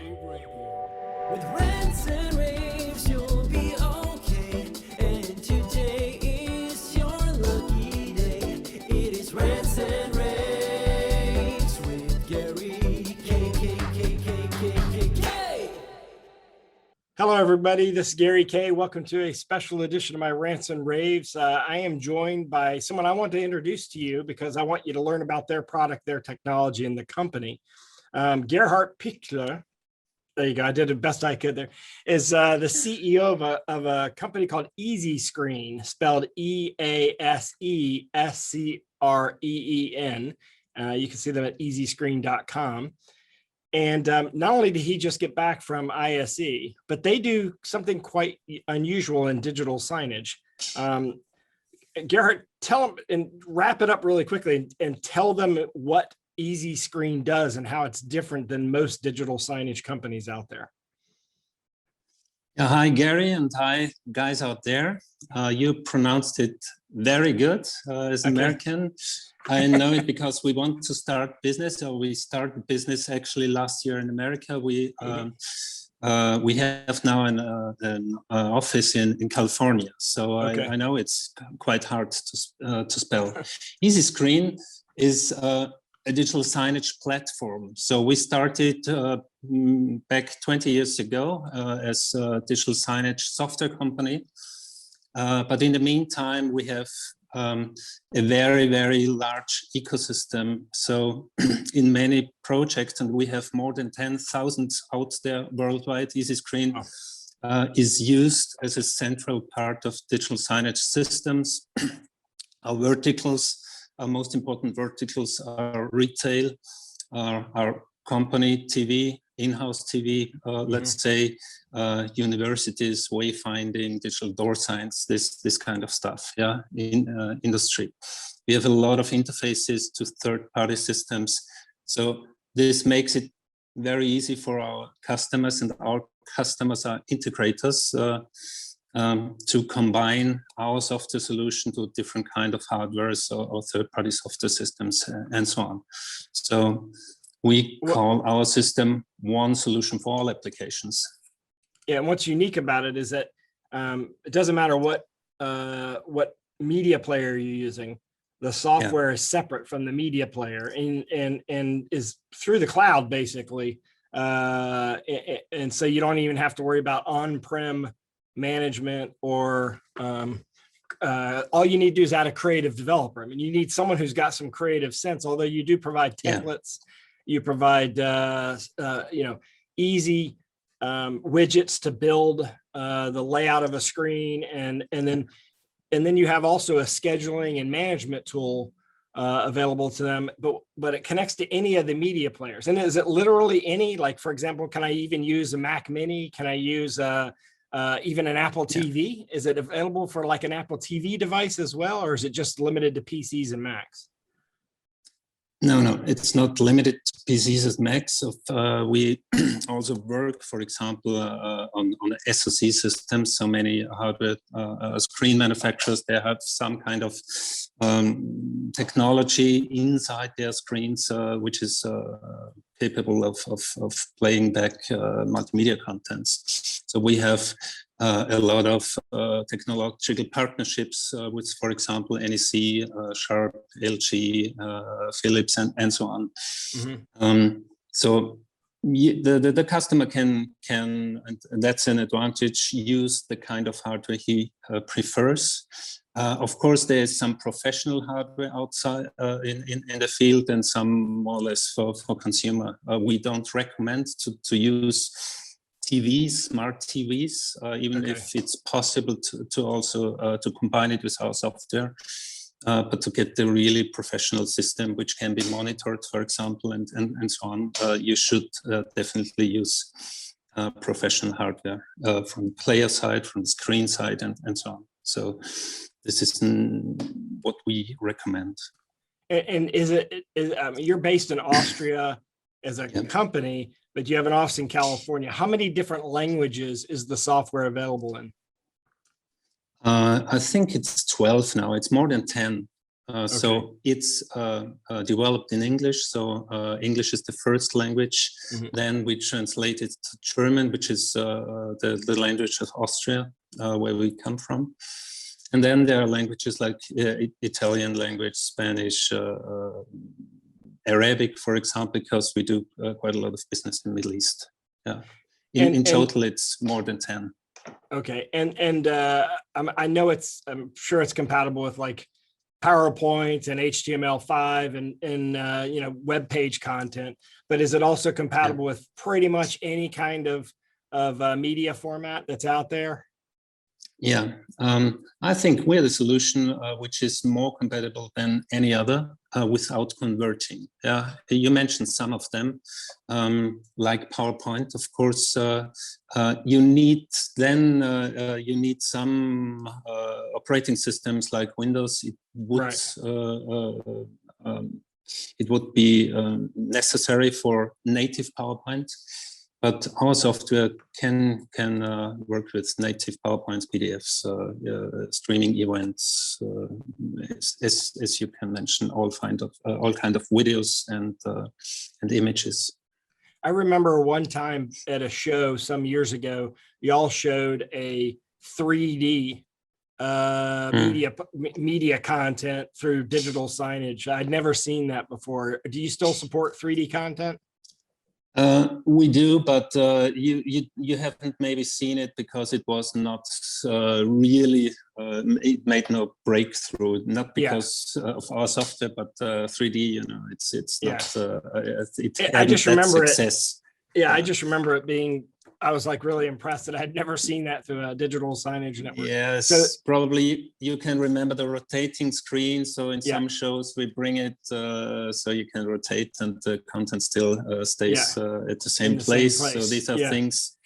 With rants and raves, you'll be okay. And today is your lucky day. It is rants and raves with Gary Kayye. Hello, everybody. This is Gary Kayye. Welcome to a special edition of my Rants and Raves. I am joined by someone I want to introduce to you because I want you to learn about their product, their technology, and the company. Gerhard Pichler, there you go. I did the best I could there. Is the CEO of a company called easescreen, spelled easescreen. You can see them at easescreen.com. And not only did he just get back from ISE, but they do something quite unusual in digital signage. Gerhard, tell them and wrap it up really quickly and tell them what easescreen does and how it's different than most digital signage companies out there. Hi, Gary, and hi, guys out there. You pronounced it very good as an American. I know it because we want to start business, or we started business actually last year in America. We have now an office in California, so I know it's quite hard to spell. easescreen is a digital signage platform. So we started back 20 years ago as a digital signage software company. But in the meantime, we have a very, very large ecosystem. So in many projects, and we have more than 10,000 out there worldwide, easescreen is used as a central part of digital signage systems. Our verticals, our most important verticals are retail, our company TV, in-house TV, let's say universities, wayfinding, digital door signs, this kind of stuff, in industry. We have a lot of interfaces to third-party systems. So this makes it very easy for our customers, and our customers are integrators, to combine our software solution to different kind of hardware or third-party software systems and so on. So we call our system one solution for all applications. Yeah, and what's unique about it is that it doesn't matter what media player you're using. The software is separate from the media player and is through the cloud basically, and so you don't even have to worry about on-prem management or all you need to do is add a creative developer. I mean, you need someone who's got some creative sense, although you do provide templates, you provide easy widgets to build the layout of a screen, and then you have also a scheduling and management tool available to them, but it connects to any of the media players. And is it literally any, like, for example, can I even use a Mac Mini? Can I use even an Apple TV? Is it available for like an Apple TV device as well, or is it just limited to PCs and Macs? No, it's not limited to PCs and Macs. We also work, for example, on SoC systems. So many hardware screen manufacturers, they have some kind of technology inside their screens, which is capable of playing back multimedia contents. So we have a lot of technological partnerships with, for example, NEC, Sharp, LG, Philips, and so on. So the customer can, and that's an advantage, use the kind of hardware he prefers. Of course, there is some professional hardware outside in the field, and some more or less for consumer. We don't recommend to use TVs, smart TVs, even if it's possible to also to combine it with our software, but to get the really professional system, which can be monitored, for example, and so on, you should definitely use professional hardware from the player side, from the screen side, and so on. So this is what we recommend. And you're based in Austria as a company, but you have an office in California. How many different languages is the software available in? I think it's 12 now. It's more than 10. So it's developed in English. So English is the first language. Then we translate it to German, which is the language of Austria, where we come from. And then there are languages like Italian language, Spanish, Arabic, for example, because we do quite a lot of business in the Middle East. Yeah. In total, it's more than 10. Okay. I know I'm sure it's compatible with like PowerPoint and HTML5 and web page content, but is it also compatible with pretty much any kind of media format that's out there? Yeah, I think we're the solution which is more compatible than any other without converting. Yeah, you mentioned some of them, like PowerPoint. Of course, you need some operating systems like Windows. It would be necessary for native PowerPoint. But our software can work with native PowerPoint, PDFs, streaming events, as you can mention, all kind of videos and images. I remember one time at a show some years ago, y'all showed a 3D media content through digital signage. I'd never seen that before. Do you still support 3D content? We do, but you haven't maybe seen it because it was not really, it made no breakthrough, not because of our software, but 3D, it's not, I just remember success. I just remember it being, I was like really impressed that I'd never seen that through a digital signage network. Yes, so, probably you can remember the rotating screen. So in some shows we bring it so you can rotate and the content still stays at the same place. So these are things,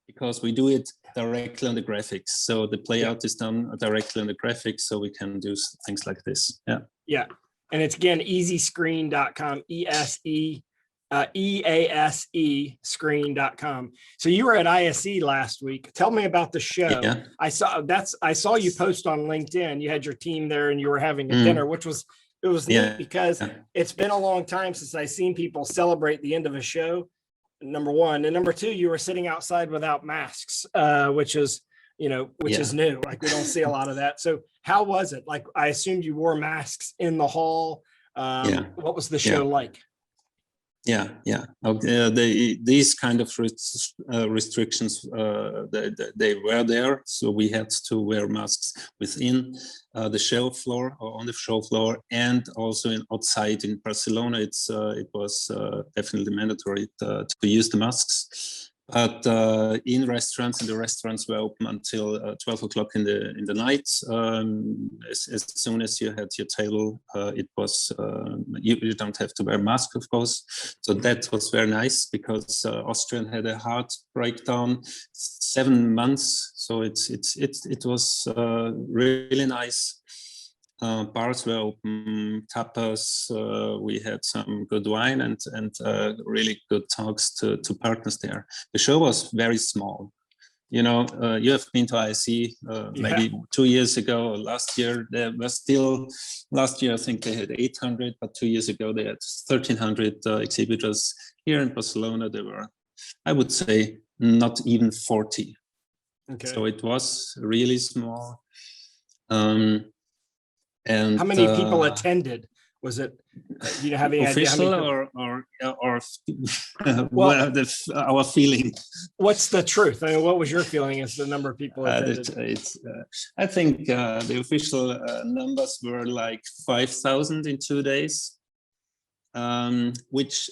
because we do it directly on the graphics. So the playout is done directly on the graphics, so we can do things like this. Yeah. And it's again, easescreen.com, easescreen.com. So you were at ISE last week. Tell me about the show. Yeah. I saw you post on LinkedIn. You had your team there and you were having a dinner, which was neat because it's been a long time since I've seen people celebrate the end of a show. Number one, and number two, you were sitting outside without masks, which is new. Like we don't see a lot of that. So how was it? Like I assumed you wore masks in the hall. What was the show like? These kind of restrictions, they were there, so we had to wear masks within the show floor or on the show floor, and also outside in Barcelona. It was definitely mandatory to use the masks. But in restaurants, and the restaurants were open until 12 o'clock in the night. As soon as you had your table, it was you don't have to wear a mask, of course. So that was very nice because Austrian had a heart breakdown 7 months. So it was really nice. Bars were open, tapas. We had some good wine and really good talks to partners there. The show was very small. You have been to ISE maybe 2 years ago or last year. Last year I think they had 800, but 2 years ago they had 1,300 exhibitors. Here in Barcelona there were, I would say, not even 40. Okay. So it was really small. And how many people attended? Was it, do you have any official idea? Or our feeling? What's the truth? I mean, what was your feeling as the number of people attended? I think the official numbers were like 5,000 in 2 days, which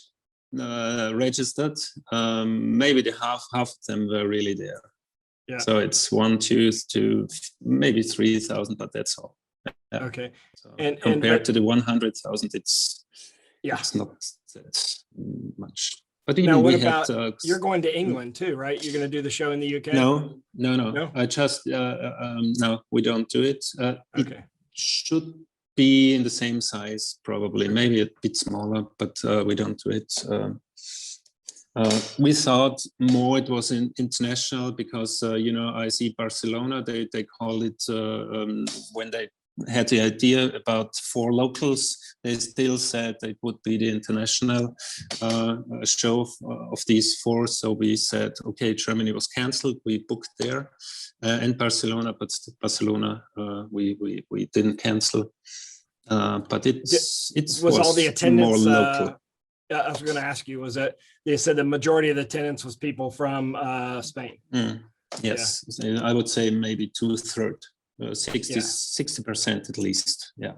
registered. Maybe the half of them were really there. Yeah. So it's 1, 2, maybe 3,000, but that's all. Yeah. Okay. So compared to the 100,000, it's not that much. But now, what about you're going to England too, right? You're going to do the show in the UK? No. I just no, we don't do it. Okay. It should be in the same size, probably, maybe a bit smaller, but we don't do it. We thought more it was international because I see Barcelona, they call it when they had the idea about 4 locals. They still said it would be the international show of these 4. So we said, okay, Germany was cancelled. We booked there and Barcelona, but Barcelona we didn't cancel. But it was all the attendance more local. I was going to ask you, was it, they said the majority of the attendance was people from Spain? Yes, yeah. I would say maybe 2/3, 60% at least. Yeah.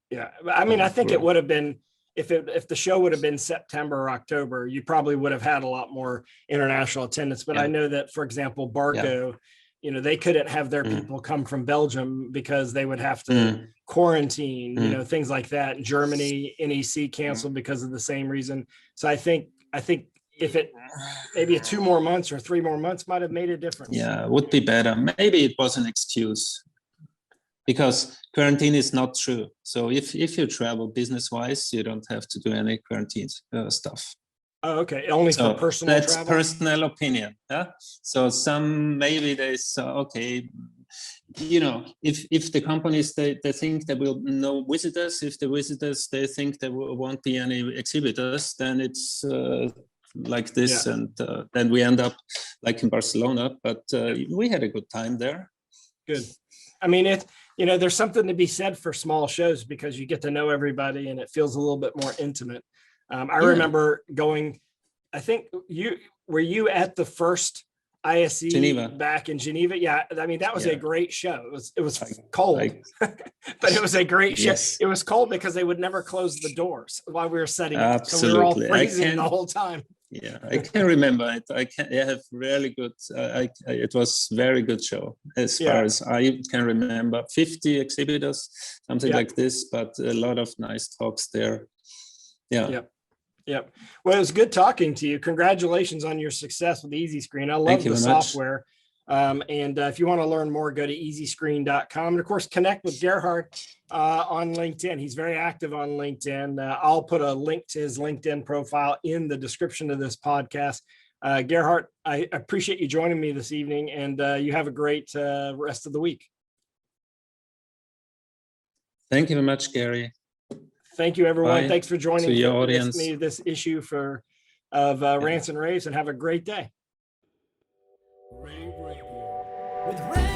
Yeah. I mean, I think it would have been, if the show would have been September or October, you probably would have had a lot more international attendance. But I know that, for example, Barco, you know, they couldn't have their people come from Belgium because they would have to quarantine, you know, things like that. In Germany, NEC canceled because of the same reason. So I think if it maybe 2 more months or 3 more months might have made a difference. Yeah, it would be better. Maybe it was an excuse because quarantine is not true. So if you travel business-wise, you don't have to do any quarantine stuff. Oh, okay. Only for personal that's travel? Personal opinion. Yeah. So some maybe they say, okay, you know, if the companies they think there will no visitors, if the visitors they think there won't be any exhibitors, then it's like this, and then we end up like in Barcelona. But we had a good time there. Good. I mean, you know, there's something to be said for small shows because you get to know everybody and it feels a little bit more intimate. I remember going, I think were you at the first ISE Geneva. back in Geneva? Yeah. I mean, that was a great show. It was cold, but it was a great show. Yes. It was cold because they would never close the doors while we were setting up. So Absolutely. we were all freezing the whole time. Yeah, I can remember it. I have really good, it was very good show as far as I can remember. 50 exhibitors, something like this, but a lot of nice talks there. Yeah. Yep. Well, it was good talking to you. Congratulations on your success with easescreen. I love the software. And if you want to learn more, go to easescreen.com. And of course, connect with Gerhard on LinkedIn. He's very active on LinkedIn. I'll put a link to his LinkedIn profile in the description of this podcast. Gerhard, I appreciate you joining me this evening, and you have a great rest of the week. Thank you very much, Gary. Thank you, everyone. Bye. Thanks for joining to your audience. me this issue of Rants and Raves, and have a great day. With